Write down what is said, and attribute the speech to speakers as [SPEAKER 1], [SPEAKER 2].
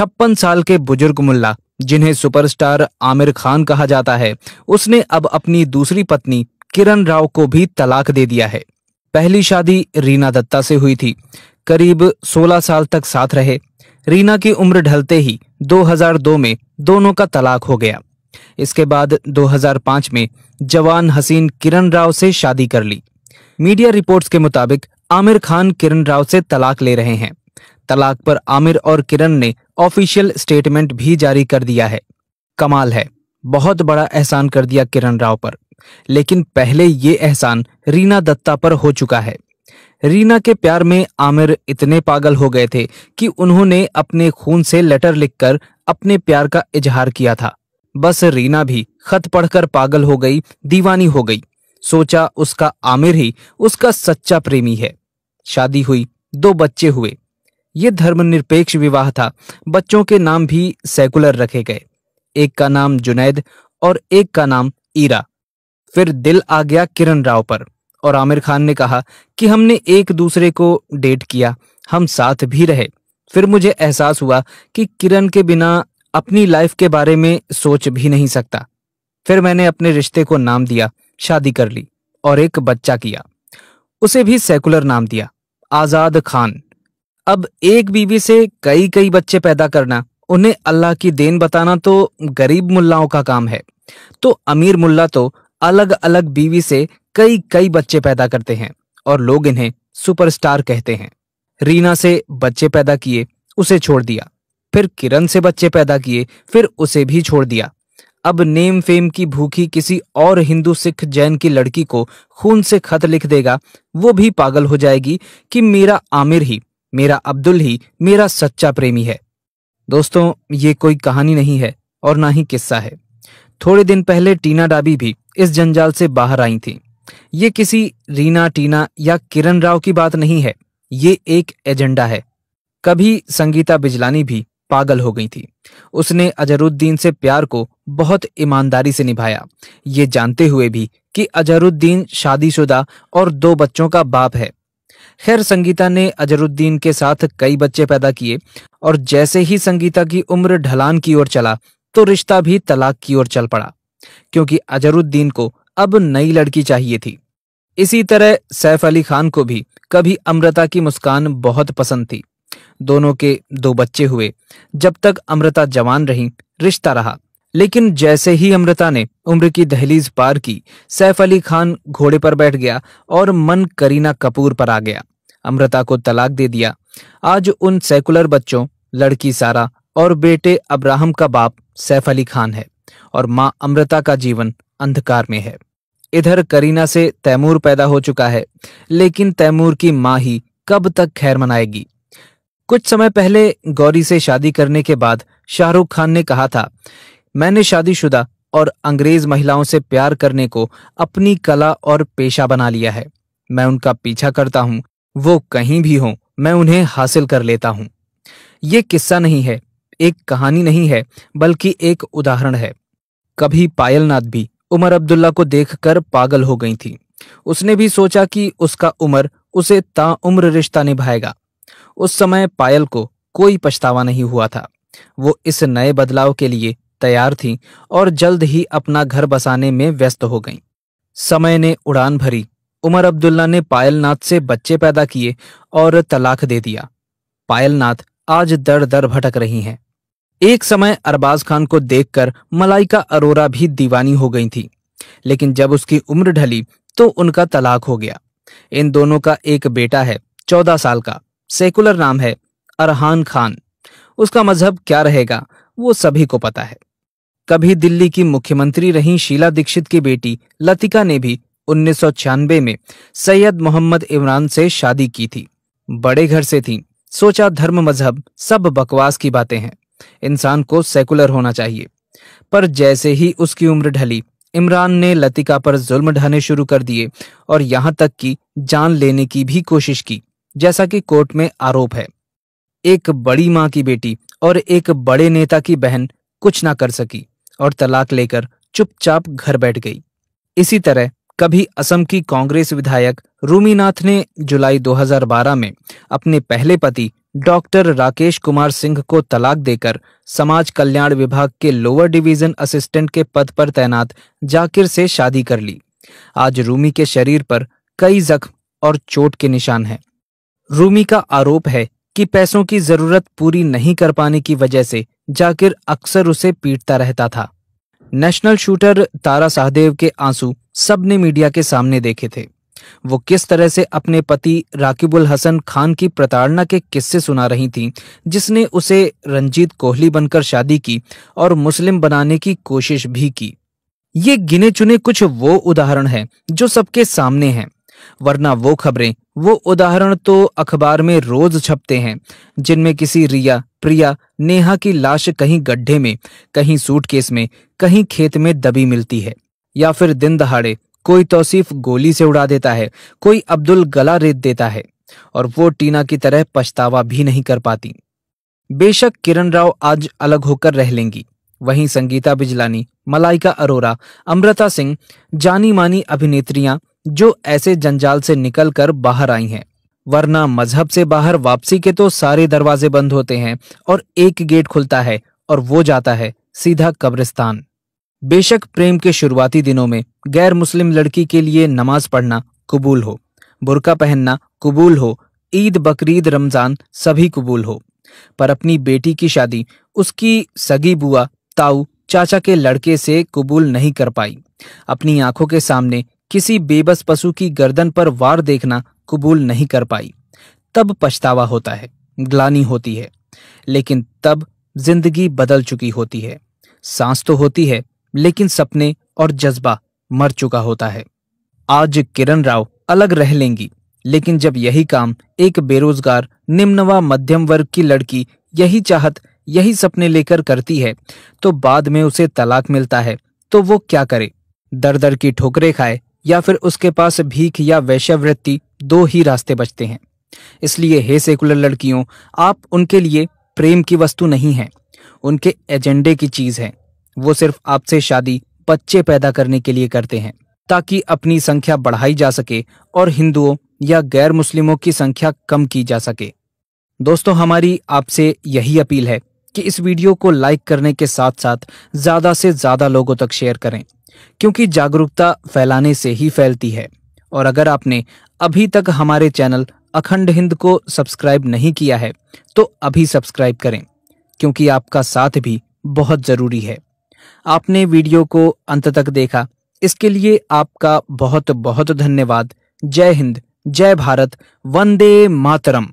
[SPEAKER 1] 56 साल के बुजुर्ग मुल्ला, जिन्हें सुपरस्टार आमिर खान कहा जाता है, उसने अब अपनी दूसरी पत्नी किरण राव को भी तलाक दे दिया है। पहली शादी रीना दत्ता से हुई थी। करीब 16 साल तक साथ रहे। रीना की उम्र ढलते ही 2002 में दोनों का तलाक हो गया। इसके बाद 2005 में जवान हसीन किरण राव से शादी कर ली। मीडिया रिपोर्ट्स के मुताबिक आमिर खान किरण राव से तलाक ले रहे हैं। तलाक पर आमिर और किरण ने ऑफिशियल स्टेटमेंट भी जारी कर दिया है। कमाल है, बहुत बड़ा एहसान कर दिया किरण राव पर। लेकिन पहले ये एहसान रीना दत्ता पर हो चुका है। रीना के प्यार में आमिर इतने पागल हो गए थे कि उन्होंने अपने खून से लेटर लिखकर अपने प्यार का इजहार किया था। बस रीना भी खत पढ़कर पागल हो गई, दीवानी हो गई। सोचा उसका आमिर ही उसका सच्चा प्रेमी है। शादी हुई, 2 बच्चे हुए। ये धर्मनिरपेक्ष विवाह था। बच्चों के नाम भी सेकुलर रखे गए। एक का नाम जुनैद और एक का नाम ईरा। फिर दिल आ गया किरण राव पर और आमिर खान ने कहा कि हमने एक दूसरे को डेट किया, हम साथ भी रहे। फिर मुझे एहसास हुआ कि किरण के बिना अपनी लाइफ के बारे में सोच भी नहीं सकता। फिर मैंने अपने रिश्ते को नाम दिया, शादी कर ली और एक बच्चा किया। उसे भी सेकुलर नाम दिया, आजाद खान। अब एक बीवी से कई कई बच्चे पैदा करना, उन्हें अल्लाह की देन बताना तो गरीब मुल्लाओं का काम है। तो अमीर मुल्ला तो अलग अलग बीवी से कई कई बच्चे पैदा करते हैं और लोग इन्हें सुपरस्टार कहते हैं। रीना से बच्चे पैदा किए, उसे छोड़ दिया। फिर किरण से बच्चे पैदा किए, फिर उसे भी छोड़ दिया। अब नेम फेम की भूखी किसी और हिंदू सिख जैन की लड़की को खून से खत लिख देगा, वो भी पागल हो जाएगी कि मेरा आमिर ही, मेरा अब्दुल ही मेरा सच्चा प्रेमी है। दोस्तों, ये कोई कहानी नहीं है और ना ही किस्सा है। थोड़े दिन पहले टीना डाबी भी इस जंजाल से बाहर आई थी। ये किसी रीना, टीना या किरण राव की बात नहीं है। ये एक एजेंडा है। कभी संगीता बिजलानी भी पागल हो गई थी। उसने अजहरुद्दीन से प्यार को बहुत ईमानदारी से निभाया, ये जानते हुए भी कि अजहरुद्दीन शादीशुदा और 2 बच्चों का बाप है। खैर, संगीता ने अजहरुद्दीन के साथ कई बच्चे पैदा किए और जैसे ही संगीता की उम्र ढलान की ओर चला तो रिश्ता भी तलाक की ओर चल पड़ा, क्योंकि अजहरुद्दीन को अब नई लड़की चाहिए थी। इसी तरह सैफ अली खान को भी कभी अमृता की मुस्कान बहुत पसंद थी। दोनों के 2 बच्चे हुए। जब तक अमृता जवान रही, रिश्ता रहा। लेकिन जैसे ही अमृता ने उम्र की दहलीज पार की, सैफ अली खान घोड़े पर बैठ गया और मन करीना कपूर पर आ गया। अमृता को तलाक दे दिया। आज उन सेकुलर बच्चों, लड़की सारा और बेटे अब्राहम का बाप सैफ अली खान है और मां अमृता का जीवन अंधकार में है। इधर करीना से तैमूर पैदा हो चुका है, लेकिन तैमूर की मां ही कब तक खैर मनाएगी। कुछ समय पहले गौरी से शादी करने के बाद शाहरुख खान ने कहा था, मैंने शादीशुदा और अंग्रेज महिलाओं से प्यार करने को अपनी कला और पेशा बना लिया है। मैं उनका पीछा करता हूं, वो कहीं भी हों, मैं उन्हें हासिल कर लेता हूं। ये किस्सा नहीं है, एक कहानी नहीं है, बल्कि एक उदाहरण है। कभी पायल नाथ भी उमर अब्दुल्ला को देखकर पागल हो गई थी। उसने भी सोचा कि उसका उमर उसे ताउम्र रिश्ता निभाएगा। उस समय पायल को कोई पछतावा नहीं हुआ था। वो इस नए बदलाव के लिए तैयार थी और जल्द ही अपना घर बसाने में व्यस्त हो गईं। समय ने उड़ान भरी। उमर अब्दुल्ला ने पायल नाथ से बच्चे पैदा किए और तलाक दे दिया। पायल नाथ आज दर दर भटक रही हैं। एक समय अरबाज खान को देखकर मलाइका अरोरा भी दीवानी हो गई थी, लेकिन जब उसकी उम्र ढली तो उनका तलाक हो गया। इन दोनों का एक बेटा है, 14 साल का। सेकुलर नाम है अरहान खान। उसका मजहब क्या रहेगा वो सभी को पता है। कभी दिल्ली की मुख्यमंत्री रही शीला दीक्षित की बेटी लतिका ने भी 1996 में सैयद मोहम्मद इमरान से शादी की थी। बड़े घर से थी। सोचा धर्म मजहब सब बकवास की बातें हैं, इंसान को सेकुलर होना चाहिए। पर जैसे ही उसकी उम्र ढली, इमरान ने लतिका पर जुल्म ढाने शुरू कर दिए और यहां तक कि जान लेने की भी कोशिश की, जैसा कि कोर्ट में आरोप है। एक बड़ी मां की बेटी और एक बड़े नेता की बहन कुछ ना कर सकी और तलाक लेकर चुपचाप घर बैठ गई। इसी तरह कभी असम की कांग्रेस विधायक रूमी नाथ ने जुलाई 2012 में अपने पहले पति डॉक्टर राकेश कुमार सिंह को तलाक देकर समाज कल्याण विभाग के लोअर डिवीजन असिस्टेंट के पद पर तैनात जाकिर से शादी कर ली। आज रूमी के शरीर पर कई जख्म और चोट के निशान हैं। रूमी का आरोप है कि पैसों की जरूरत पूरी नहीं कर पाने की वजह से जाकिर अक्सर उसे पीटता रहता था। नेशनल शूटर तारा शाहदेव के आंसू सबने मीडिया के सामने देखे थे। वो किस तरह से अपने पति राकिबुल हसन खान की प्रताड़ना के किस्से सुना रही थीं, जिसने उसे रंजीत कोहली बनकर शादी की और मुस्लिम बनाने की कोशिश भी की। ये गिने चुने कुछ वो उदाहरण हैं जो सबके सामने हैं, वरना वो खबरें, वो उदाहरण तो अखबार में रोज छपते हैं, जिनमें किसी रिया, प्रिया, नेहा की लाश कहीं गड्ढे में, कहीं सूटकेस में, कहीं खेत में दबी मिलती है, या फिर दिन दहाड़े कोई तौसीफ गोली से उड़ा देता है, कोई अब्दुल गला रेत देता है, और वो टीना की तरह पछतावा भी नहीं कर पाती। बेशक किरण राव आज अलग होकर रह लेंगी, वहीं संगीता बिजलानी, मलाइका अरोरा, अमृता सिंह, जानी मानी अभिनेत्रियां जो ऐसे जंजाल से निकलकर बाहर आई हैं, वरना मजहब से बाहर वापसी के तो सारे दरवाजे बंद होते हैं और एक गेट खुलता है और वो जाता है सीधा कब्रिस्तान। बेशक प्रेम के शुरुआती दिनों में गैर मुस्लिम लड़की के लिए नमाज पढ़ना कबूल हो, बुर्का पहनना कबूल हो, ईद बकरीद रमजान सभी कबूल हो, पर अपनी बेटी की शादी उसकी सगी बुआ, ताऊ, चाचा के लड़के से कबूल नहीं कर पाई। अपनी आंखों के सामने किसी बेबस पशु की गर्दन पर वार देखना कबूल नहीं कर पाई। तब पछतावा होता है, ग्लानि होती है, लेकिन तब जिंदगी बदल चुकी होती है। सांस तो होती है, लेकिन सपने और जज्बा मर चुका होता है। आज किरण राव अलग रह लेंगी, लेकिन जब यही काम एक बेरोजगार निम्न व मध्यम वर्ग की लड़की यही चाहत, यही सपने लेकर करती है, तो बाद में उसे तलाक मिलता है तो वो क्या करे? दर दर की ठोकरें खाए या फिर उसके पास भीख या वैश्यावृत्ति, दो ही रास्ते बचते हैं। इसलिए हे सेकुलर लड़कियों, आप उनके लिए प्रेम की वस्तु नहीं हैं, उनके एजेंडे की चीज हैं। वो सिर्फ आपसे शादी बच्चे पैदा करने के लिए करते हैं, ताकि अपनी संख्या बढ़ाई जा सके और हिंदुओं या गैर मुस्लिमों की संख्या कम की जा सके। दोस्तों, हमारी आपसे यही अपील है कि इस वीडियो को लाइक करने के साथ साथ ज्यादा से ज्यादा लोगों तक शेयर करें, क्योंकि जागरूकता फैलाने से ही फैलती है। और अगर आपने अभी तक हमारे चैनल अखंड हिंद को सब्सक्राइब नहीं किया है तो अभी सब्सक्राइब करें, क्योंकि आपका साथ भी बहुत जरूरी है। आपने वीडियो को अंत तक देखा, इसके लिए आपका बहुत बहुत धन्यवाद। जय हिंद, जय भारत, वंदे मातरम।